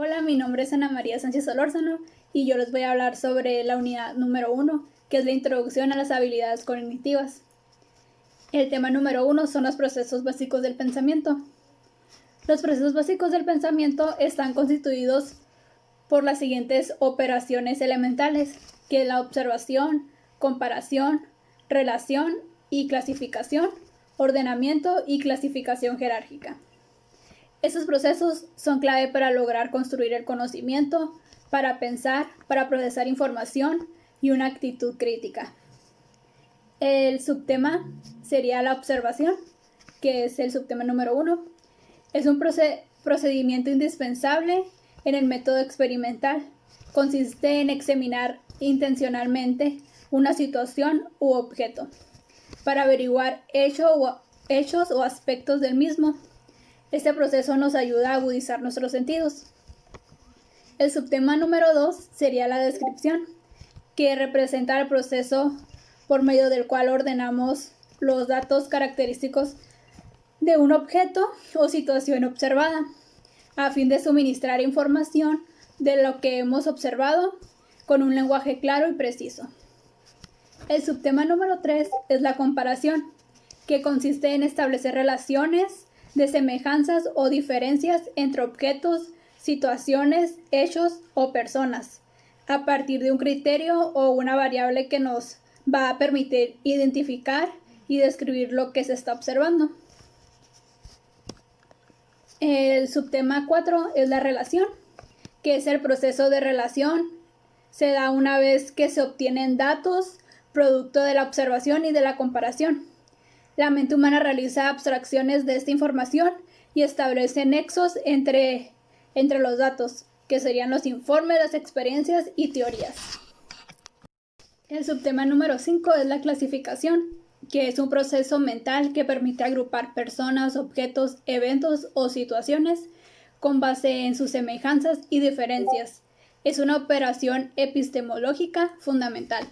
Hola, mi nombre es Ana María Sánchez Solórzano y yo les voy a hablar sobre la unidad número 1, que es la introducción a las habilidades cognitivas. El tema número 1 son los procesos básicos del pensamiento. Los procesos básicos del pensamiento están constituidos por las siguientes operaciones elementales, que es la observación, comparación, relación y clasificación, ordenamiento y clasificación jerárquica. Estos procesos son clave para lograr construir el conocimiento, para pensar, para procesar información y una actitud crítica. El subtema sería la observación, que es el subtema número 1. Es un procedimiento indispensable en el método experimental. Consiste en examinar intencionalmente una situación u objeto para averiguar hechos o aspectos del mismo. Este proceso nos ayuda a agudizar nuestros sentidos. El subtema número 2 sería la descripción, que representa el proceso por medio del cual ordenamos los datos característicos de un objeto o situación observada, a fin de suministrar información de lo que hemos observado con un lenguaje claro y preciso. El subtema número 3 es la comparación, que consiste en establecer relaciones de semejanzas o diferencias entre objetos, situaciones, hechos o personas, a partir de un criterio o una variable que nos va a permitir identificar y describir lo que se está observando. El subtema 4 es la relación, que es el proceso de relación. Se da una vez que se obtienen datos, producto de la observación y de la comparación. La mente humana realiza abstracciones de esta información y establece nexos entre los datos, que serían los informes, las experiencias y teorías. El subtema número 5 es la clasificación, que es un proceso mental que permite agrupar personas, objetos, eventos o situaciones con base en sus semejanzas y diferencias. Es una operación epistemológica fundamental.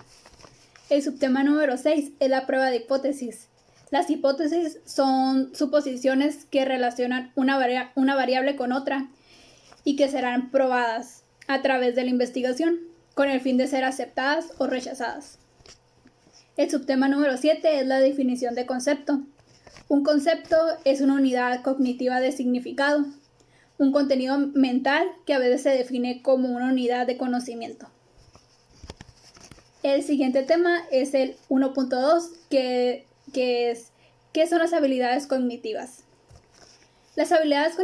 El subtema número 6 es la prueba de hipótesis. Las hipótesis son suposiciones que relacionan una variable con otra y que serán probadas a través de la investigación con el fin de ser aceptadas o rechazadas. El subtema número 7 es la definición de concepto. Un concepto es una unidad cognitiva de significado, un contenido mental que a veces se define como una unidad de conocimiento. El siguiente tema es el 1.2, ¿qué son las habilidades cognitivas? Las habilidades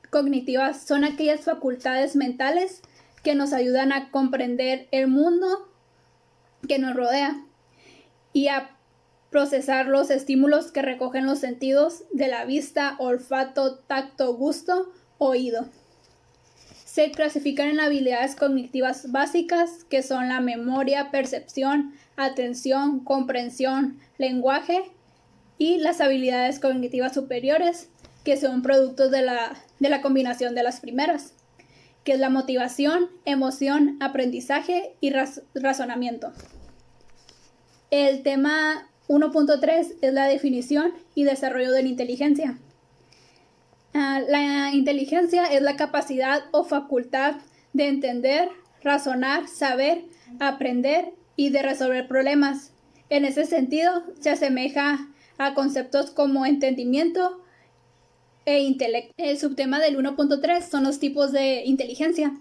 cognitivas son aquellas facultades mentales que nos ayudan a comprender el mundo que nos rodea y a procesar los estímulos que recogen los sentidos de la vista, olfato, tacto, gusto, oído. Se clasifican en habilidades cognitivas básicas, que son la memoria, percepción, atención, comprensión, lenguaje, y las habilidades cognitivas superiores, que son productos de la combinación de las primeras, que es la motivación, emoción, aprendizaje y razonamiento. El tema 1.3 es la definición y desarrollo de la inteligencia. La inteligencia es la capacidad o facultad de entender, razonar, saber, aprender y de resolver problemas. En ese sentido, se asemeja a conceptos como entendimiento e intelecto. El subtema del 1.3 son los tipos de inteligencia,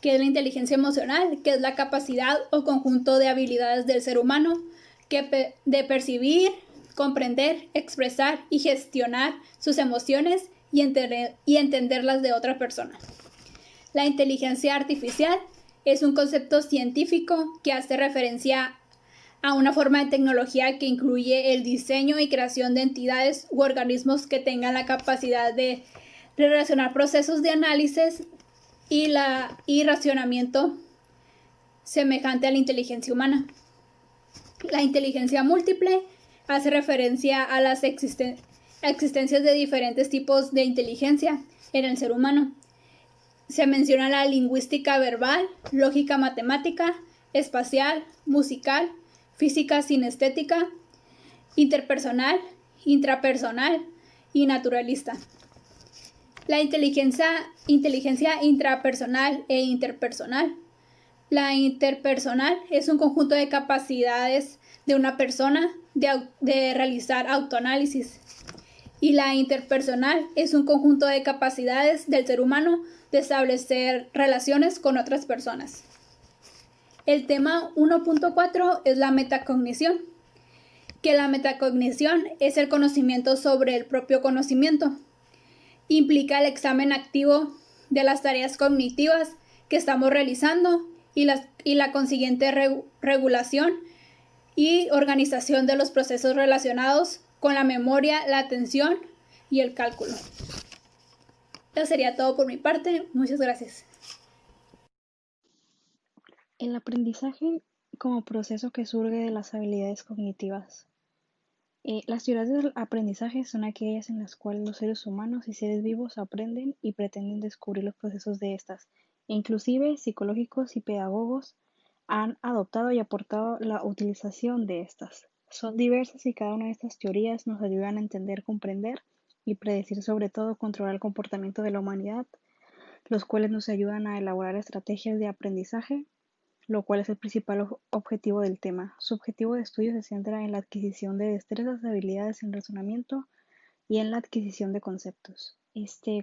que es la inteligencia emocional, que es la capacidad o conjunto de habilidades del ser humano de percibir, comprender, expresar y gestionar sus emociones y entenderlas de otra persona. La inteligencia artificial es un concepto científico que hace referencia a una forma de tecnología que incluye el diseño y creación de entidades u organismos que tengan la capacidad de relacionar procesos de análisis y racionamiento semejante a la inteligencia humana. La inteligencia múltiple hace referencia a las existencias de diferentes tipos de inteligencia en el ser humano. Se menciona la lingüística verbal, lógica matemática, espacial, musical, física sinestética, interpersonal, intrapersonal y naturalista. La inteligencia intrapersonal e interpersonal. La interpersonal es un conjunto de capacidades de una persona de realizar autoanálisis. Y la interpersonal es un conjunto de capacidades del ser humano de establecer relaciones con otras personas. El tema 1.4 es la metacognición, que la metacognición es el conocimiento sobre el propio conocimiento. Implica el examen activo de las tareas cognitivas que estamos realizando y la consiguiente regulación y organización de los procesos relacionados con la memoria, la atención y el cálculo. Eso sería todo por mi parte. Muchas gracias. El aprendizaje como proceso que surge de las habilidades cognitivas. Las teorías del aprendizaje son aquellas en las cuales los seres humanos y seres vivos aprenden y pretenden descubrir los procesos de estas. Inclusive psicológicos y pedagogos han adoptado y aportado la utilización de estas. Son diversas y cada una de estas teorías nos ayudan a entender, comprender y predecir, sobre todo controlar el comportamiento de la humanidad, los cuales nos ayudan a elaborar estrategias de aprendizaje, lo cual es el principal objetivo del tema. Su objetivo de estudio se centra en la adquisición de destrezas, habilidades en razonamiento y en la adquisición de conceptos.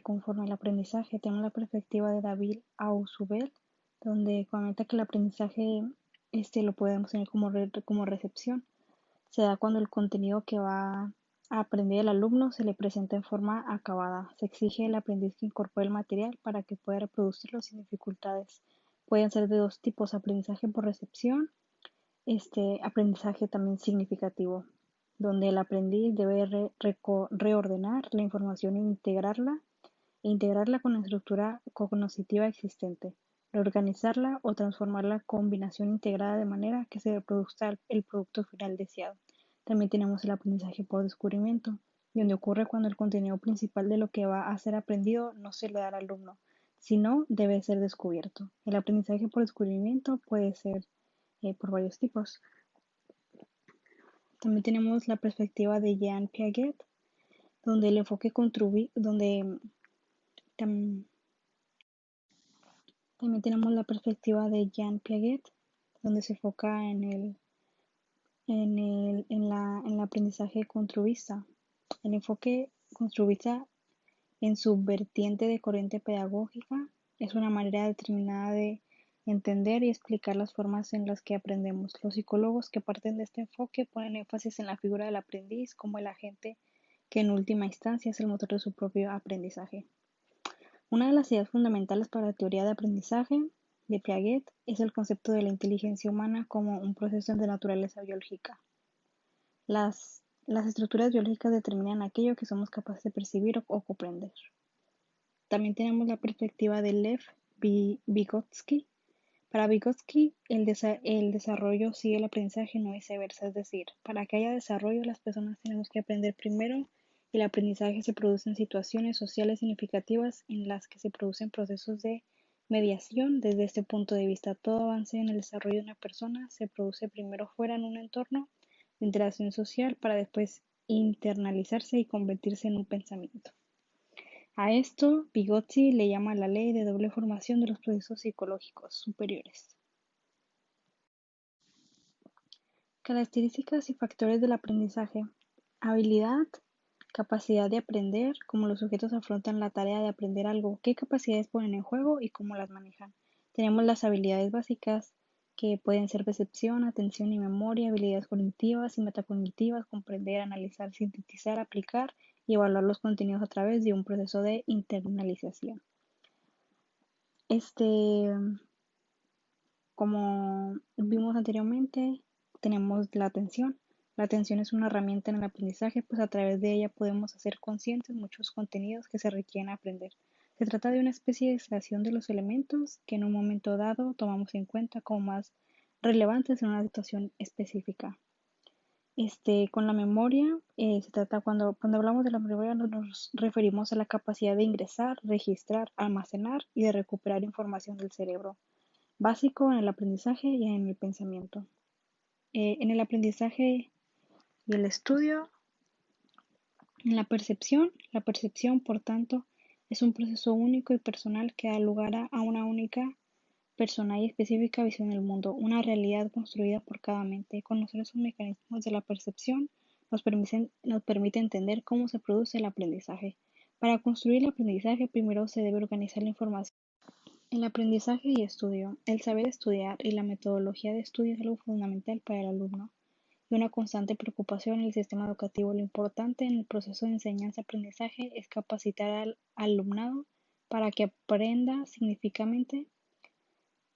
Conforme al aprendizaje, tenemos la perspectiva de David Ausubel, donde comenta que el aprendizaje lo podemos tener como recepción. Se da cuando el contenido que va a aprender el alumno se le presenta en forma acabada. Se exige al aprendiz que incorpore el material para que pueda reproducirlo sin dificultades. Pueden ser de dos tipos: aprendizaje por recepción, aprendizaje también significativo, donde el aprendiz debe reordenar la información e integrarla con la estructura cognitiva existente, reorganizarla o transformar la combinación integrada de manera que se produzca el producto final deseado. También tenemos el aprendizaje por descubrimiento, donde ocurre cuando el contenido principal de lo que va a ser aprendido no se le da al alumno, sino debe ser descubierto. El aprendizaje por descubrimiento puede ser por varios tipos. También tenemos la perspectiva de Jean Piaget, donde el enfoque también tenemos la perspectiva de Jean Piaget, donde se enfoca en el aprendizaje constructivista. El enfoque constructivista, en su vertiente de corriente pedagógica, es una manera determinada de entender y explicar las formas en las que aprendemos. Los psicólogos que parten de este enfoque ponen énfasis en la figura del aprendiz como el agente que en última instancia es el motor de su propio aprendizaje. Una de las ideas fundamentales para la teoría de aprendizaje de Piaget es el concepto de la inteligencia humana como un proceso de naturaleza biológica. Las estructuras biológicas determinan aquello que somos capaces de percibir o comprender. También tenemos la perspectiva de Lev Vygotsky. Para Vygotsky, el desarrollo sigue el aprendizaje, no viceversa. Es decir, para que haya desarrollo, las personas tenemos que aprender primero, y el aprendizaje se produce en situaciones sociales significativas en las que se producen procesos de mediación. Desde este punto de vista, todo avance en el desarrollo de una persona se produce primero fuera en un entorno de interacción social para después internalizarse y convertirse en un pensamiento. A esto Vygotsky le llama la ley de doble formación de los procesos psicológicos superiores. Características y factores del aprendizaje. Habilidad, capacidad de aprender, cómo los sujetos afrontan la tarea de aprender algo, qué capacidades ponen en juego y cómo las manejan. Tenemos las habilidades básicas, que pueden ser percepción, atención y memoria, habilidades cognitivas y metacognitivas, comprender, analizar, sintetizar, aplicar y evaluar los contenidos a través de un proceso de internalización. Como vimos anteriormente, tenemos la atención. La atención es una herramienta en el aprendizaje, pues a través de ella podemos hacer conscientes muchos contenidos que se requieren aprender. Se trata de una especie de extracción de los elementos que en un momento dado tomamos en cuenta como más relevantes en una situación específica. Con la memoria, se trata cuando hablamos de la memoria nos referimos a la capacidad de ingresar, registrar, almacenar y de recuperar información del cerebro, básico en el aprendizaje y en el pensamiento. En el aprendizaje y el estudio, en la percepción, por tanto, Es un proceso único y personal que da lugar a una única, personal y específica visión del mundo, una realidad construida por cada mente. Conocer esos mecanismos de la percepción nos permite entender cómo se produce el aprendizaje. Para construir el aprendizaje, primero se debe organizar la información. El aprendizaje y estudio. El saber estudiar y la metodología de estudio es algo fundamental para el alumno y una constante preocupación en el sistema educativo. Lo importante en el proceso de enseñanza-aprendizaje es capacitar al alumnado para que aprenda significativamente,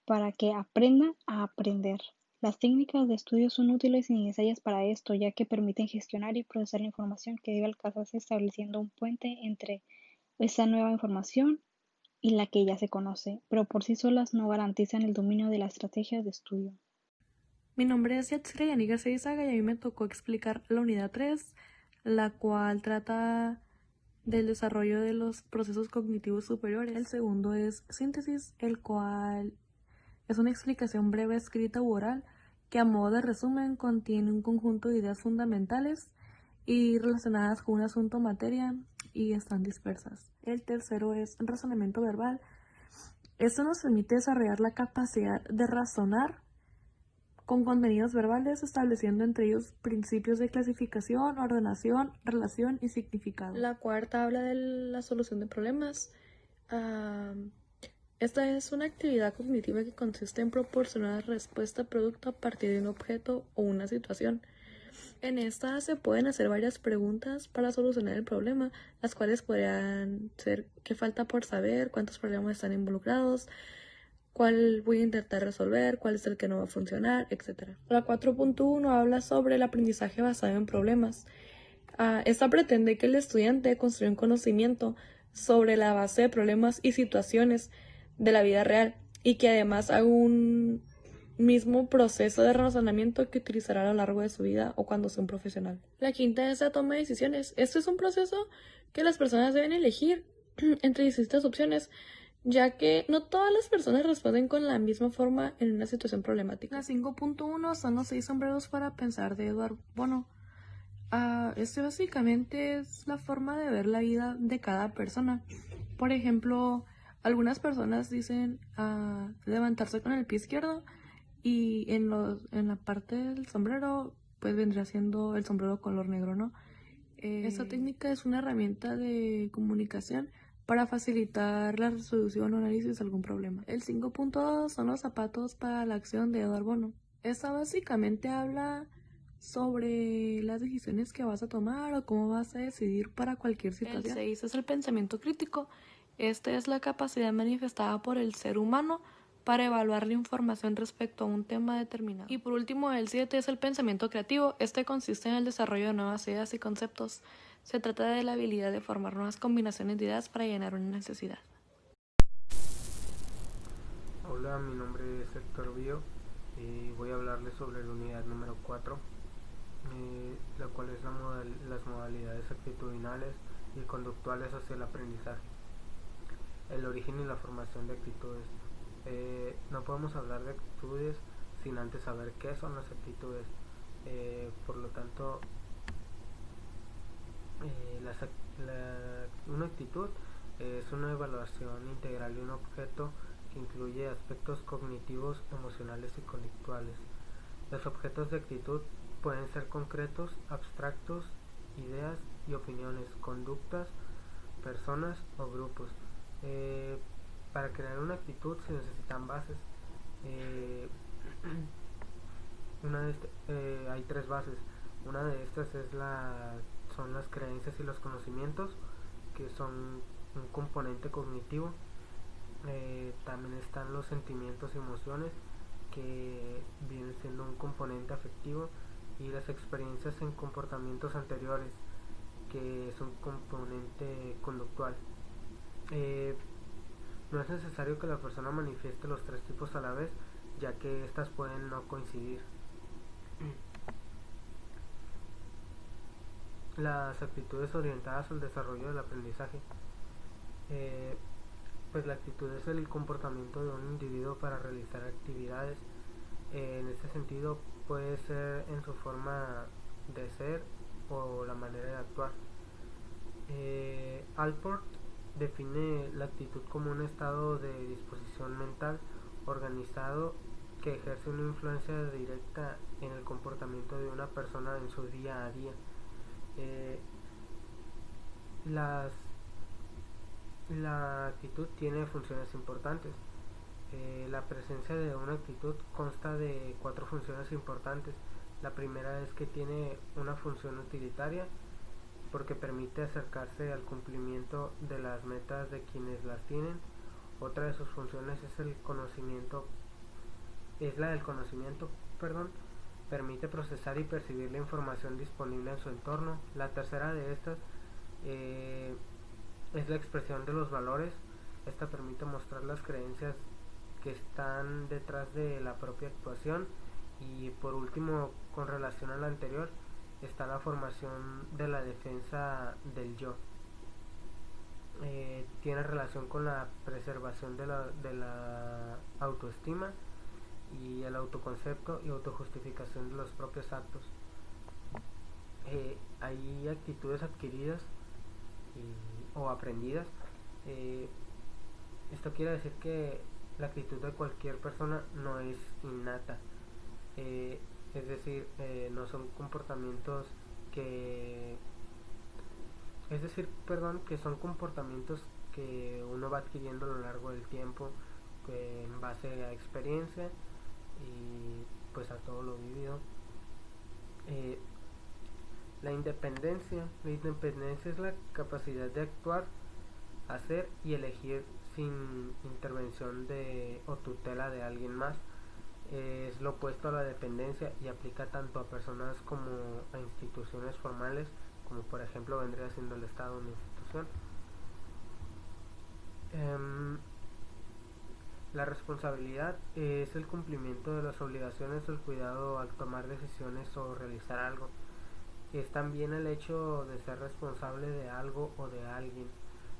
para que aprenda a aprender. Las técnicas de estudio son útiles y necesarias para esto, ya que permiten gestionar y procesar la información que debe alcanzarse estableciendo un puente entre esa nueva información y la que ya se conoce, pero por sí solas no garantizan el dominio de las estrategias de estudio. Mi nombre es Yatsira Yani García Izaga y a mí me tocó explicar la unidad 3, la cual trata del desarrollo de los procesos cognitivos superiores. El segundo es síntesis, el cual es una explicación breve escrita u oral que a modo de resumen contiene un conjunto de ideas fundamentales y relacionadas con un asunto o materia y están dispersas. El tercero es razonamiento verbal. Esto nos permite desarrollar la capacidad de razonar con contenidos verbales, estableciendo entre ellos principios de clasificación, ordenación, relación y significado. La cuarta habla de la solución de problemas. Esta es una actividad cognitiva que consiste en proporcionar respuesta a producto a partir de un objeto o una situación. En esta se pueden hacer varias preguntas para solucionar el problema, las cuales podrían ser qué falta por saber, cuántos problemas están involucrados, cuál voy a intentar resolver, cuál es el que no va a funcionar, etc. La 4.1 habla sobre el aprendizaje basado en problemas. Esta pretende que el estudiante construya un conocimiento sobre la base de problemas y situaciones de la vida real y que además haga un mismo proceso de razonamiento que utilizará a lo largo de su vida o cuando sea un profesional. La quinta es la toma de decisiones. Este es un proceso que las personas deben elegir entre distintas opciones, ya que no todas las personas responden con la misma forma en una situación problemática. La 5.1 son los 6 sombreros para pensar de Edward Bono. Este básicamente es la forma de ver la vida de cada persona. Por ejemplo, algunas personas dicen levantarse con el pie izquierdo y en la parte del sombrero pues vendría siendo el sombrero color negro, ¿no? Esta técnica es una herramienta de comunicación para facilitar la resolución o análisis de algún problema. El 5.2 son los zapatos para la acción de Edward Bono. Esta básicamente habla sobre las decisiones que vas a tomar o cómo vas a decidir para cualquier situación. El 6 es el pensamiento crítico. Esta es la capacidad manifestada por el ser humano para evaluar la información respecto a un tema determinado. Y por último, el 7 es el pensamiento creativo. Este consiste en el desarrollo de nuevas ideas y conceptos. Se trata de la habilidad de formar nuevas combinaciones de ideas para llenar una necesidad. Hola, mi nombre es Héctor Bío y voy a hablarles sobre la unidad número 4, la cual es las modalidades actitudinales y conductuales hacia el aprendizaje. El origen y la formación de actitudes. No podemos hablar de actitudes sin antes saber qué son las actitudes. Por lo tanto, una actitud es una evaluación integral de un objeto que incluye aspectos cognitivos, emocionales y conductuales. Los objetos de actitud pueden ser concretos, abstractos, ideas y opiniones, conductas, personas o grupos. Para crear una actitud se necesitan bases. Hay tres bases. Una de estas son las creencias y los conocimientos, que son un componente cognitivo. También están los sentimientos y emociones, que vienen siendo un componente afectivo, y las experiencias en comportamientos anteriores, que es un componente conductual. No es necesario que la persona manifieste los tres tipos a la vez, ya que estas pueden no coincidir. Las actitudes orientadas al desarrollo del aprendizaje. Pues la actitud es el comportamiento de un individuo para realizar actividades. En este sentido puede ser en su forma de ser o la manera de actuar. Alport define la actitud como un estado de disposición mental organizado que ejerce una influencia directa en el comportamiento de una persona en su día a día. Eh, las, la actitud tiene funciones importantes. La presencia de una actitud consta de 4 funciones importantes. La primera es que tiene una función utilitaria porque permite acercarse al cumplimiento de las metas de quienes las tienen. Otra de sus funciones es la del conocimiento, permite procesar y percibir la información disponible en su entorno. La tercera de estas es la expresión de los valores. Esta permite mostrar las creencias que están detrás de la propia actuación. Y por último, con relación a la anterior, está la formación de la defensa del yo. Tiene relación con la preservación de la autoestima y el autoconcepto y autojustificación de los propios actos. Hay actitudes adquiridas o aprendidas. Esto quiere decir que la actitud de cualquier persona no es innata. Es decir, no son comportamientos que que son comportamientos que uno va adquiriendo a lo largo del tiempo, en base a experiencia y pues a todo lo vivido. La independencia es la capacidad de actuar, hacer y elegir sin intervención o tutela de alguien más. Es lo opuesto a la dependencia y aplica tanto a personas como a instituciones formales, como por ejemplo vendría siendo el Estado una institución. La responsabilidad es el cumplimiento de las obligaciones o el cuidado al tomar decisiones o realizar algo. Es también el hecho de ser responsable de algo o de alguien.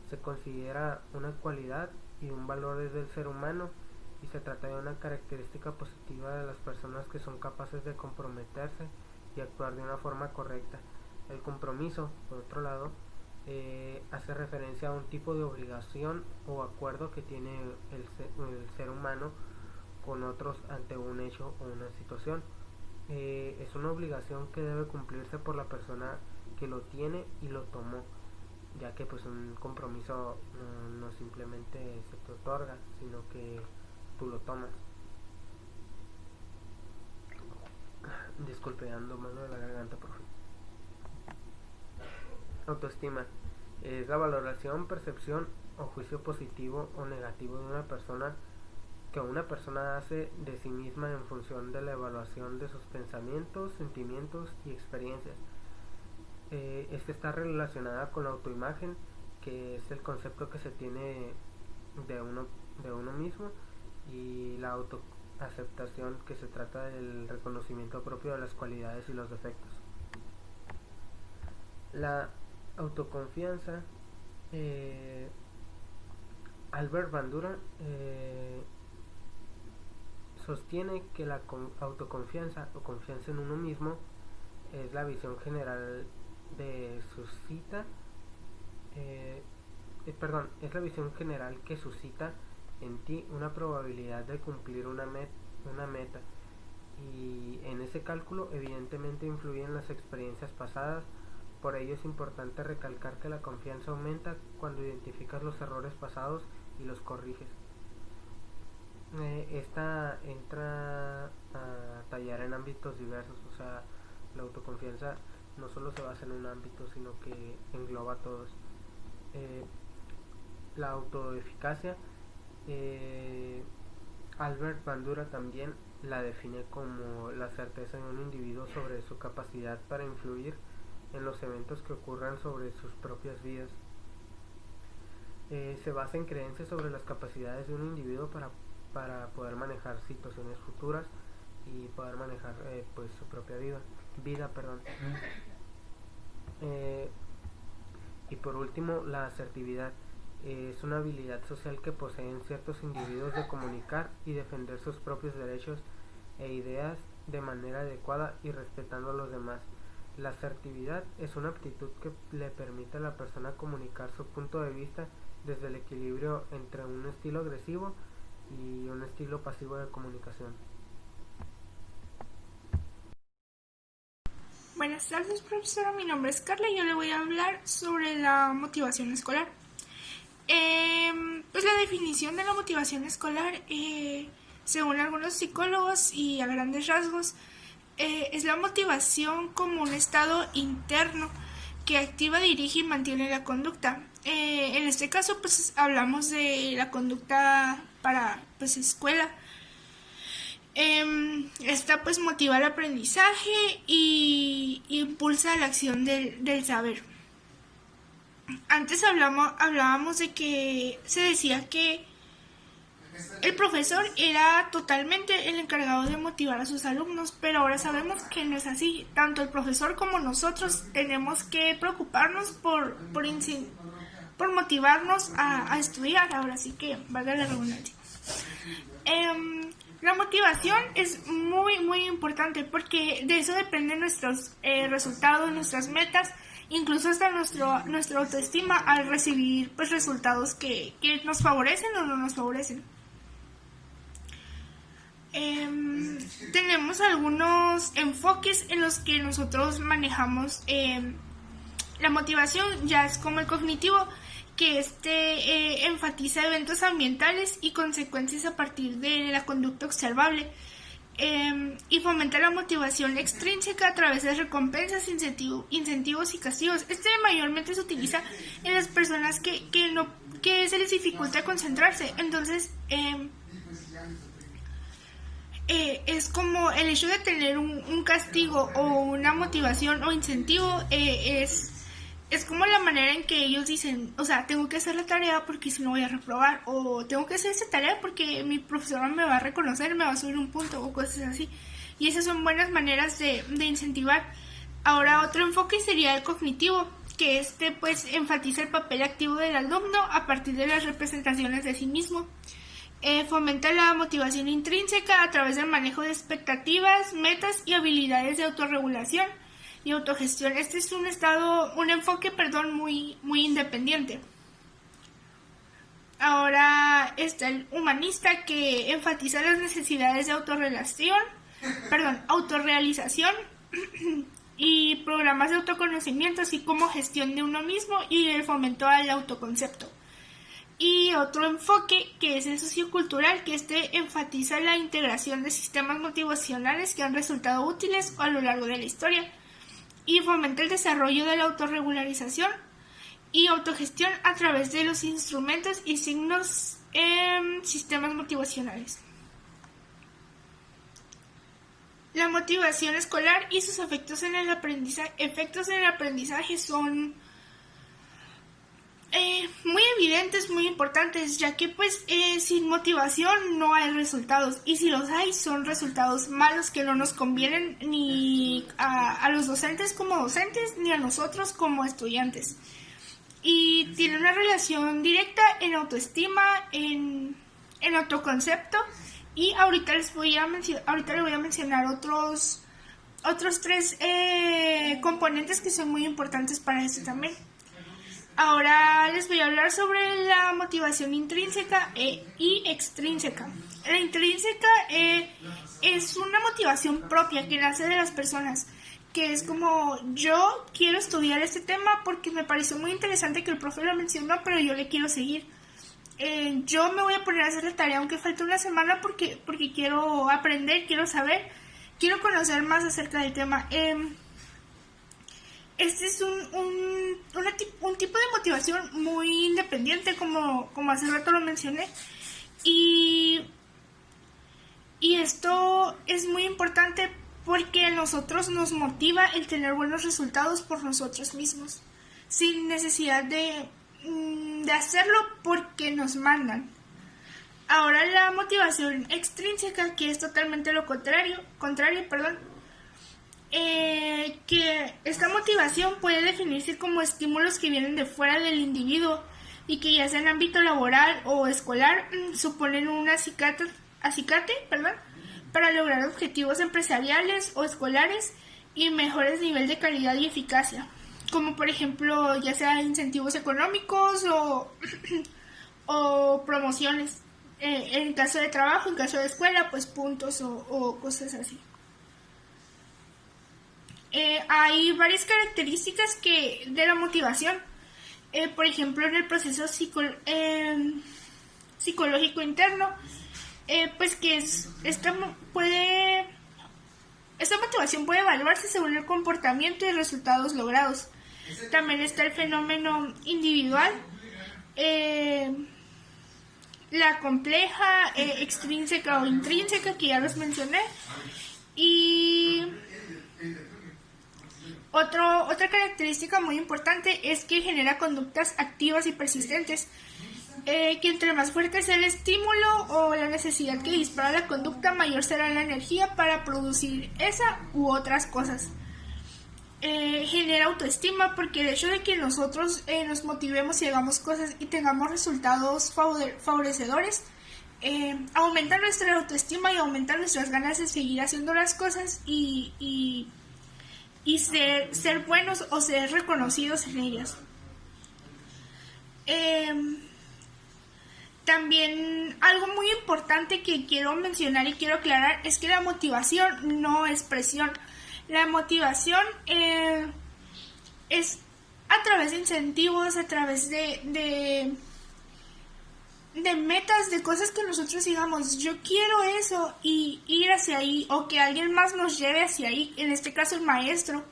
Se considera una cualidad y un valor del ser humano y se trata de una característica positiva de las personas que son capaces de comprometerse y actuar de una forma correcta. El compromiso, por otro lado, hace referencia a un tipo de obligación o acuerdo que tiene el ser humano con otros ante un hecho o una situación. Es una obligación que debe cumplirse por la persona que lo tiene y lo tomó, ya que pues un compromiso no simplemente se te otorga, sino que tú lo tomas. Disculpe, ando malo de la garganta, profe. Autoestima es la valoración, percepción o juicio positivo o negativo de una persona que una persona hace de sí misma en función de la evaluación de sus pensamientos, sentimientos y experiencias. Esta está relacionada con la autoimagen, que es el concepto que se tiene de uno mismo, y la autoaceptación, que se trata del reconocimiento propio de las cualidades y los defectos. La autoconfianza, Albert Bandura sostiene que la autoconfianza o confianza en uno mismo es la visión general de suscita es la visión general que suscita en ti una probabilidad de cumplir una meta, y en ese cálculo evidentemente influyen las experiencias pasadas. Por ello es importante recalcar que la confianza aumenta cuando identificas los errores pasados y los corriges. Esta entra a tallar en ámbitos diversos, o sea, la autoconfianza no solo se basa en un ámbito, sino que engloba todos. La autoeficacia, Albert Bandura también la define como la certeza de un individuo sobre su capacidad para influir en los eventos que ocurran sobre sus propias vidas. Se basa en creencias sobre las capacidades de un individuo para poder manejar situaciones futuras y poder manejar pues su propia vida. Y por último, la asertividad es una habilidad social que poseen ciertos individuos de comunicar y defender sus propios derechos e ideas de manera adecuada y respetando a los demás. La asertividad es una aptitud que le permite a la persona comunicar su punto de vista desde el equilibrio entre un estilo agresivo y un estilo pasivo de comunicación. Buenas tardes, profesora. Mi nombre es Carla y yo le voy a hablar sobre la motivación escolar. Pues la definición de la motivación escolar, según algunos psicólogos y a grandes rasgos, es la motivación como un estado interno que activa, dirige y mantiene la conducta. En este caso, pues hablamos de la conducta para escuela. Esta pues motiva el aprendizaje y impulsa la acción del saber. Antes hablábamos de que se decía que el profesor era totalmente el encargado de motivar a sus alumnos, pero ahora sabemos que no es así. Tanto el profesor como nosotros tenemos que preocuparnos por motivarnos a estudiar. Ahora sí que valga la redundancia. La motivación es muy, muy importante porque de eso dependen nuestros resultados, nuestras metas, incluso hasta nuestra autoestima al recibir pues resultados que nos favorecen o no nos favorecen. Tenemos algunos enfoques en los que nosotros manejamos la motivación, ya es como el cognitivo, que enfatiza eventos ambientales y consecuencias a partir de la conducta observable, y fomenta la motivación extrínseca a través de recompensas, incentivos y castigos. Mayormente se utiliza en las personas que se les dificulta concentrarse. Entonces es como el hecho de tener un castigo o una motivación o incentivo, es como la manera en que ellos dicen, o sea, tengo que hacer la tarea porque si no voy a reprobar, o tengo que hacer esa tarea porque mi profesora me va a reconocer, me va a subir un punto o cosas así. Y esas son buenas maneras de incentivar. Ahora otro enfoque sería el cognitivo, que pues enfatiza el papel activo del alumno a partir de las representaciones de sí mismo. Fomenta la motivación intrínseca a través del manejo de expectativas, metas y habilidades de autorregulación y autogestión. Este es un enfoque muy, muy independiente. Ahora está el humanista, que enfatiza las necesidades de autorrealización y programas de autoconocimiento, así como gestión de uno mismo y el fomento al autoconcepto. Y otro enfoque, que es el sociocultural, que enfatiza la integración de sistemas motivacionales que han resultado útiles a lo largo de la historia y fomenta el desarrollo de la autorregularización y autogestión a través de los instrumentos y signos en sistemas motivacionales. La motivación escolar y sus efectos en el aprendizaje son muy evidentes, muy importantes, ya que sin motivación no hay resultados, y si los hay son resultados malos que no nos convienen ni a los docentes como docentes ni a nosotros como estudiantes, y tiene una relación directa en autoestima, en autoconcepto, y ahorita les voy a mencionar otros 3 componentes que son muy importantes para esto también. Ahora les voy a hablar sobre la motivación intrínseca y extrínseca. La intrínseca es una motivación propia que nace de las personas, que es como: yo quiero estudiar este tema porque me pareció muy interesante que el profe lo mencionó, pero yo le quiero seguir. Yo me voy a poner a hacer la tarea aunque falte una semana porque quiero aprender, quiero saber, quiero conocer más acerca del tema. Este es un tipo de motivación muy independiente, como hace rato lo mencioné, y esto es muy importante porque a nosotros nos motiva el tener buenos resultados por nosotros mismos, sin necesidad de hacerlo porque nos mandan. Ahora la motivación extrínseca, que es totalmente lo contrario, que esta motivación puede definirse como estímulos que vienen de fuera del individuo y que, ya sea en ámbito laboral o escolar, suponen un acicate para lograr objetivos empresariales o escolares, y mejores niveles de calidad y eficacia, como por ejemplo ya sea incentivos económicos o promociones. En caso de trabajo, en caso de escuela, pues puntos o cosas así. Hay varias características de la motivación. Por ejemplo, en el proceso psicológico interno, pues que esta motivación puede evaluarse según el comportamiento y resultados logrados. También está el fenómeno individual, la compleja, extrínseca o intrínseca, que ya los mencioné, y otra característica muy importante es que genera conductas activas y persistentes, que entre más fuerte sea el estímulo o la necesidad que dispara la conducta, mayor será la energía para producir esa u otras cosas. Genera autoestima, porque el hecho de que nosotros nos motivemos y hagamos cosas y tengamos resultados favorecedores, aumenta nuestra autoestima y aumenta nuestras ganas de seguir haciendo las cosas y ser buenos o ser reconocidos en ellas. También algo muy importante que quiero mencionar y quiero aclarar es que la motivación no es presión. La motivación es a través de incentivos, a través de metas, de cosas que nosotros digamos, yo quiero eso, y ir hacia ahí, o que alguien más nos lleve hacia ahí, en este caso el maestro,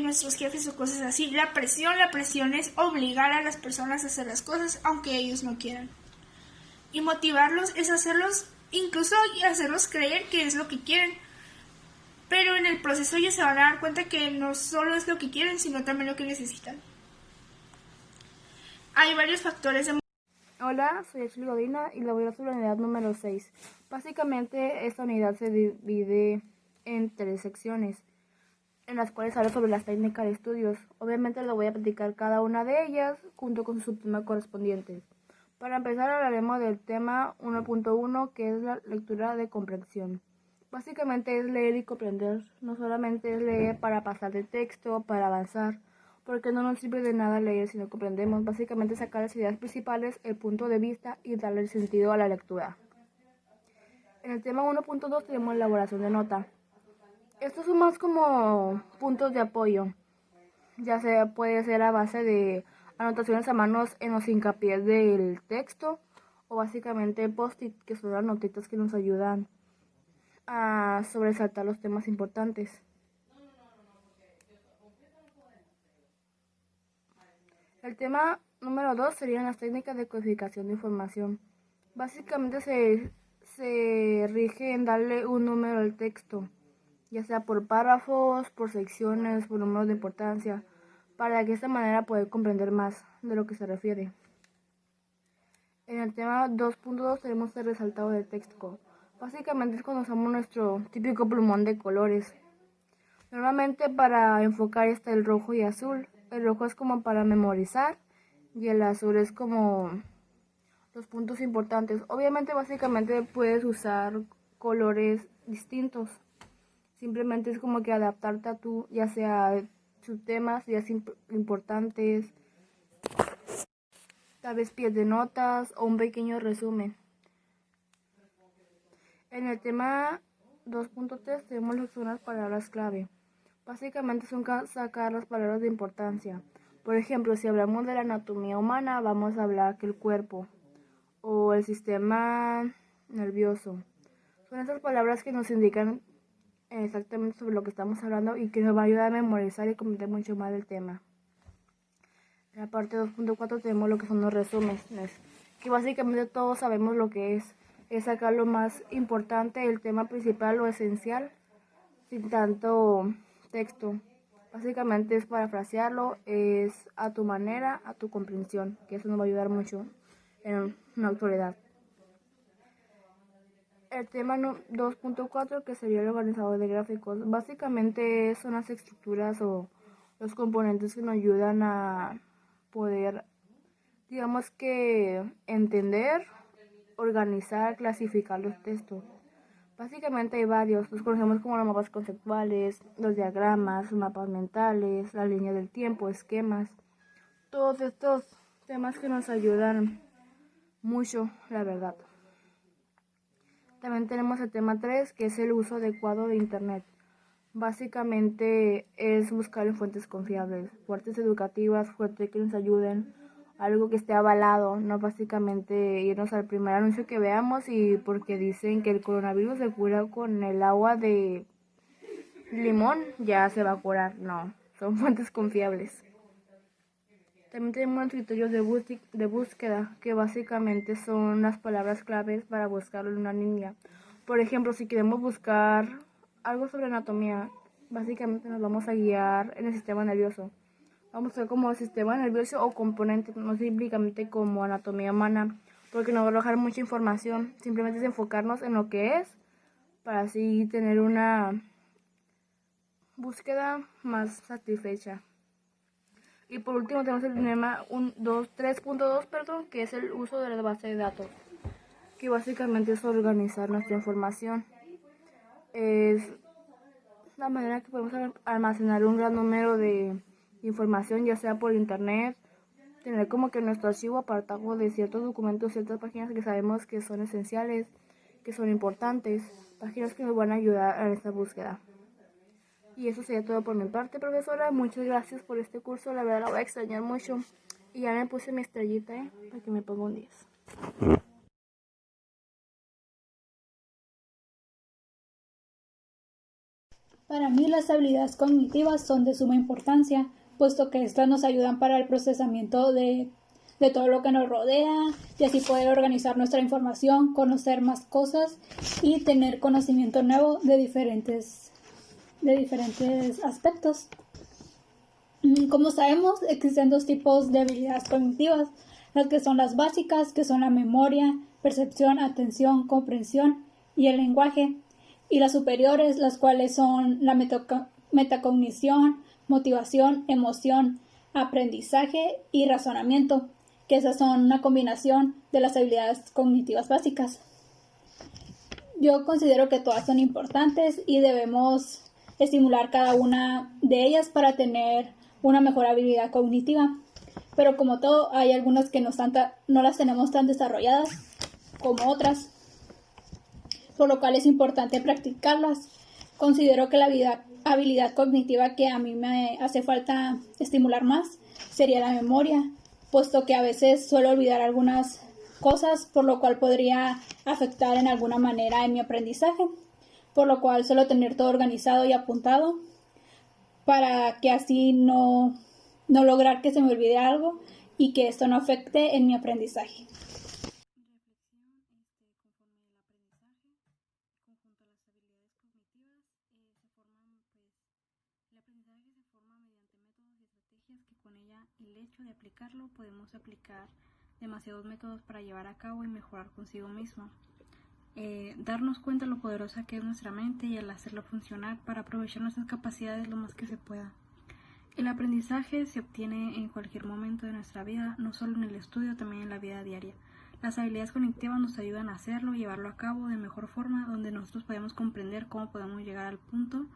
nuestros jefes o cosas así. La presión es obligar a las personas a hacer las cosas aunque ellos no quieran. Y motivarlos es hacerlos, incluso hacerlos creer que es lo que quieren. Pero en el proceso ellos se van a dar cuenta que no solo es lo que quieren, sino también lo que necesitan. Hay varios factores de... Hola, soy Ashley Godina y le voy a dar sobre la unidad número 6. Básicamente esta unidad se divide en 3 secciones, en las cuales habla sobre las técnicas de estudios. Obviamente le voy a platicar cada una de ellas junto con su subtema correspondiente. Para empezar hablaremos del tema 1.1, que es la lectura de comprensión. Básicamente es leer y comprender, no solamente es leer para pasar de texto, para avanzar, porque no nos sirve de nada leer si no comprendemos. Básicamente sacar las ideas principales, el punto de vista y darle el sentido a la lectura. En el tema 1.2 tenemos elaboración de nota. Estos son más como puntos de apoyo, ya sea puede ser a base de anotaciones a manos en los hincapiés del texto, o básicamente post-it, que son las notitas que nos ayudan a sobresaltar los temas importantes. El tema número 2 serían las técnicas de codificación de información. Básicamente se rige en darle un número al texto, ya sea por párrafos, por secciones, por números de importancia, para que de esta manera poder comprender más de lo que se refiere. En el tema 2.2 tenemos el resaltado de texto. Básicamente es cuando usamos nuestro típico plumón de colores. Normalmente para enfocar está el rojo y azul. El rojo es como para memorizar y el azul es como los puntos importantes. Obviamente básicamente puedes usar colores distintos. Simplemente es como que adaptarte a tú, ya sea subtemas, ya sea importantes, tal vez pies de notas o un pequeño resumen. En el tema 2.3 tenemos lo que son las palabras clave. Básicamente son sacar las palabras de importancia. Por ejemplo, si hablamos de la anatomía humana, vamos a hablar que el cuerpo o el sistema nervioso. Son esas palabras que nos indican exactamente sobre lo que estamos hablando y que nos va a ayudar a memorizar y comprender mucho más del tema. En la parte 2.4 tenemos lo que son los resúmenes, que básicamente todos sabemos lo que es sacar lo más importante, el tema principal, lo esencial, sin tanto texto. Básicamente es parafrasearlo, es a tu manera, a tu comprensión, que eso nos va a ayudar mucho en una actualidad. El tema 2.4, que sería el organizador de gráficos, básicamente son las estructuras o los componentes que nos ayudan a poder, digamos que, entender, organizar, clasificar los textos. Básicamente hay varios, los conocemos como los mapas conceptuales, los diagramas, mapas mentales, la línea del tiempo, esquemas, todos estos temas que nos ayudan mucho, la verdad. También tenemos el tema 3, que es el uso adecuado de Internet. Básicamente es buscar en fuentes confiables, fuentes educativas, fuentes que nos ayuden, algo que esté avalado, no básicamente irnos al primer anuncio que veamos y porque dicen que el coronavirus se cura con el agua de limón, ya se va a curar. No, son fuentes confiables. También tenemos los criterios de búsqueda, que básicamente son las palabras claves para buscarlo en una línea. Por ejemplo, si queremos buscar algo sobre anatomía, básicamente nos vamos a guiar en el sistema nervioso. Vamos a ver como sistema nervioso o componente, no simplemente como anatomía humana, porque nos va a arrojar mucha información. Simplemente es enfocarnos en lo que es, para así tener una búsqueda más satisfecha. Y por último tenemos el tema 3.2, que es el uso de la base de datos, que básicamente es organizar nuestra información. Es la manera que podemos almacenar un gran número de información, ya sea por internet, tener como que nuestro archivo apartado de ciertos documentos, ciertas páginas que sabemos que son esenciales, que son importantes, páginas que nos van a ayudar a esta búsqueda. Y eso sería todo por mi parte, profesora. Muchas gracias por este curso, la verdad la voy a extrañar mucho. Y ya me puse mi estrellita, para que me ponga un 10. Para mí las habilidades cognitivas son de suma importancia, puesto que estas nos ayudan para el procesamiento de todo lo que nos rodea y así poder organizar nuestra información, conocer más cosas y tener conocimiento nuevo de diferentes aspectos. Como sabemos, existen dos tipos de habilidades cognitivas, las que son las básicas, que son la memoria, percepción, atención, comprensión y el lenguaje, y las superiores, las cuales son la metacognición, motivación, emoción, aprendizaje y razonamiento, que esas son una combinación de las habilidades cognitivas básicas. Yo considero que todas son importantes y debemos estimular cada una de ellas para tener una mejor habilidad cognitiva. Pero como todo, hay algunas que no las tenemos tan desarrolladas como otras, por lo cual es importante practicarlas. Considero que la habilidad cognitiva que a mí me hace falta estimular más sería la memoria, puesto que a veces suelo olvidar algunas cosas, por lo cual podría afectar en alguna manera en mi aprendizaje, por lo cual suelo tener todo organizado y apuntado para que así no lograr que se me olvide algo y que esto no afecte en mi aprendizaje. El hecho de aplicarlo, podemos aplicar demasiados métodos para llevar a cabo y mejorar consigo mismo. Darnos cuenta lo poderosa que es nuestra mente y al hacerlo funcionar para aprovechar nuestras capacidades lo más que se pueda. El aprendizaje se obtiene en cualquier momento de nuestra vida, no solo en el estudio, también en la vida diaria. Las habilidades cognitivas nos ayudan a hacerlo y llevarlo a cabo de mejor forma, donde nosotros podemos comprender cómo podemos llegar al punto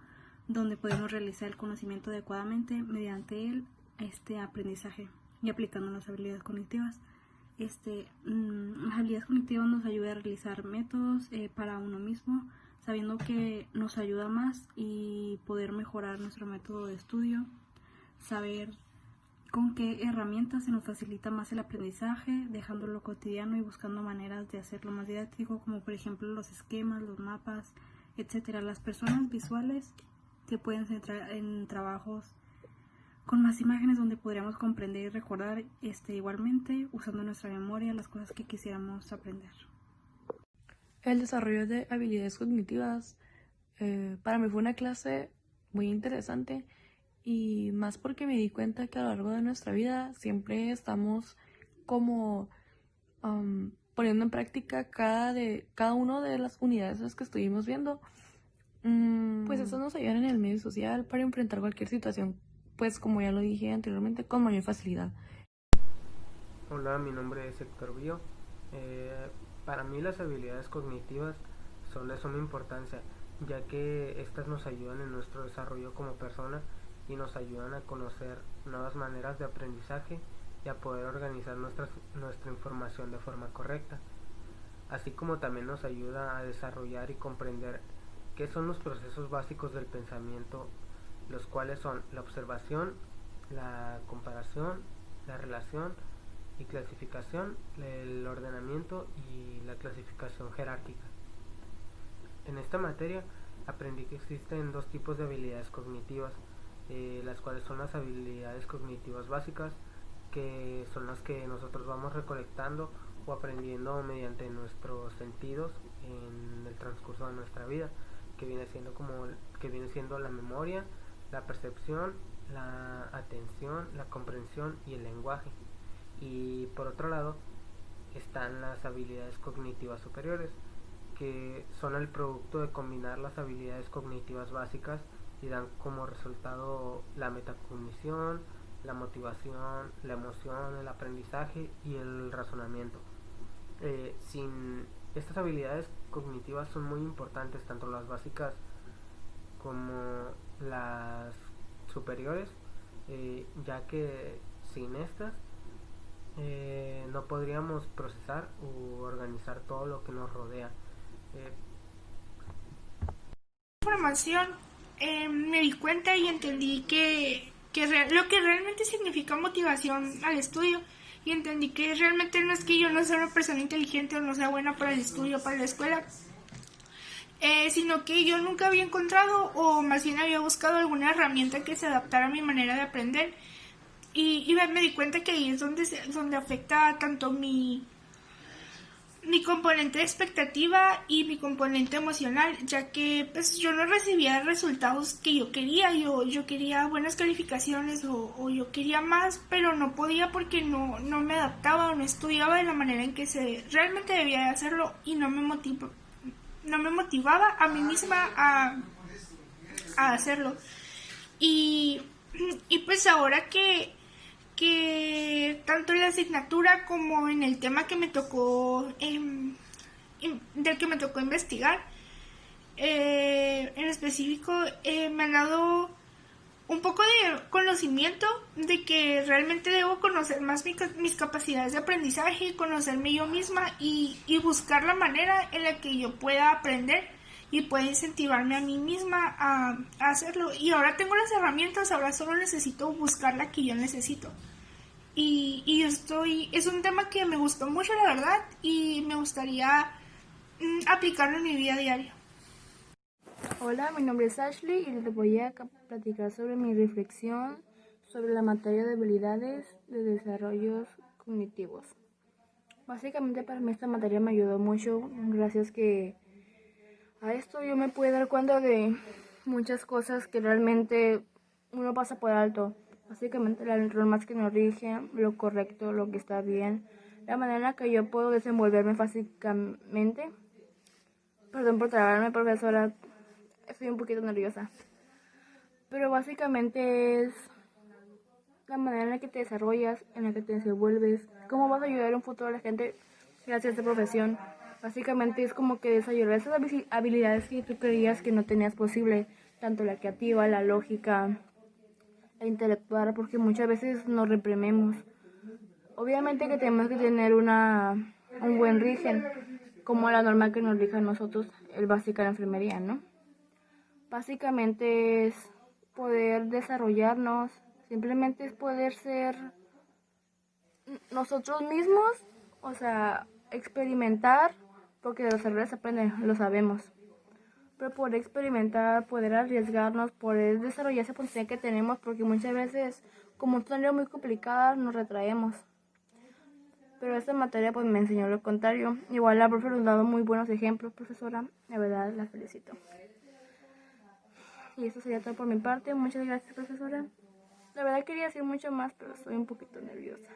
donde podemos realizar el conocimiento adecuadamente mediante el aprendizaje y aplicando las habilidades cognitivas. Las habilidades cognitivas nos ayudan a realizar métodos para uno mismo, sabiendo que nos ayuda más y poder mejorar nuestro método de estudio, saber con qué herramientas se nos facilita más el aprendizaje, dejándolo cotidiano y buscando maneras de hacerlo más didáctico, como por ejemplo los esquemas, los mapas, etc. Las personas visuales se pueden centrar en trabajos con más imágenes donde podríamos comprender y recordar igualmente usando nuestra memoria las cosas que quisiéramos aprender. El desarrollo de habilidades cognitivas para mí fue una clase muy interesante y más porque me di cuenta que a lo largo de nuestra vida siempre estamos como poniendo en práctica cada una de las unidades que estuvimos viendo. Pues eso nos ayuda en el medio social para enfrentar cualquier situación, pues como ya lo dije anteriormente, con mayor facilidad. Hola, mi nombre es Héctor Bío. Para mí las habilidades cognitivas son de suma importancia, ya que estas nos ayudan en nuestro desarrollo como persona y nos ayudan a conocer nuevas maneras de aprendizaje y a poder organizar nuestra información de forma correcta, así como también nos ayuda a desarrollar y comprender qué son los procesos básicos del pensamiento, los cuales son la observación, la comparación, la relación y clasificación, el ordenamiento y la clasificación jerárquica. En esta materia aprendí que existen dos tipos de habilidades cognitivas, las cuales son las habilidades cognitivas básicas, que son las que nosotros vamos recolectando o aprendiendo mediante nuestros sentidos en el transcurso de nuestra vida, que viene siendo la memoria, la percepción, la atención, la comprensión y el lenguaje. Y por otro lado están las habilidades cognitivas superiores, que son el producto de combinar las habilidades cognitivas básicas y dan como resultado la metacognición, la motivación, la emoción, el aprendizaje y el razonamiento. Sin estas habilidades cognitivas son muy importantes, tanto las básicas como las superiores, ya que sin estas no podríamos procesar u organizar todo lo que nos rodea. Información me di cuenta y entendí lo que realmente significa motivación al estudio, y entendí que realmente no es que yo no sea una persona inteligente o no sea buena para el estudio, para la escuela, sino que yo nunca había encontrado, o más bien había buscado alguna herramienta que se adaptara a mi manera de aprender, y me di cuenta que ahí es donde afecta tanto mi componente de expectativa y mi componente emocional, ya que pues yo no recibía resultados que yo quería. Yo quería buenas calificaciones o yo quería más, pero no podía porque no me adaptaba o no estudiaba de la manera en que realmente debía de hacerlo, y no me motivaba a mí misma a hacerlo. Y pues ahora que tanto en la asignatura como en el tema que me tocó del que me tocó investigar, en específico, me han dado un poco de conocimiento de que realmente debo conocer más mis capacidades de aprendizaje, conocerme yo misma y buscar la manera en la que yo pueda aprender y pueda incentivarme a mí misma a hacerlo. Y ahora tengo las herramientas, ahora solo necesito buscar la que yo necesito. Y es un tema que me gustó mucho, la verdad, y me gustaría aplicarlo en mi vida diaria. Hola, mi nombre es Ashley y les voy a platicar sobre mi reflexión sobre la materia de habilidades de desarrollos cognitivos. Básicamente para mí esta materia me ayudó mucho, gracias que a esto yo me pude dar cuenta de muchas cosas que realmente uno pasa por alto. Básicamente las normas que nos rigen, lo correcto, lo que está bien, la manera en la que yo puedo desenvolverme fácilmente. Perdón por trabarme, profesora, estoy un poquito nerviosa. Pero básicamente es la manera en la que te desarrollas, en la que te desenvuelves, cómo vas a ayudar en un futuro a la gente gracias a esta profesión. Básicamente es como que desarrollar esas habilidades que tú creías que no tenías posible, tanto la creativa, la lógica, la intelectual, porque muchas veces nos reprimimos. Obviamente que tenemos que tener un buen rigen, como la norma que nos rige a nosotros, el básico de la enfermería, ¿no? Básicamente es poder desarrollarnos, simplemente es poder ser nosotros mismos, o sea, experimentar, porque de los errores se aprende, lo sabemos. Pero poder experimentar, poder arriesgarnos, poder desarrollar ese potencial que tenemos, porque muchas veces, como es una muy complicada, nos retraemos. Pero esta materia pues me enseñó lo contrario. Igual la profe nos ha dado muy buenos ejemplos, profesora. La verdad, la felicito. Y eso sería todo por mi parte. Muchas gracias, profesora. La verdad quería decir mucho más, pero estoy un poquito nerviosa.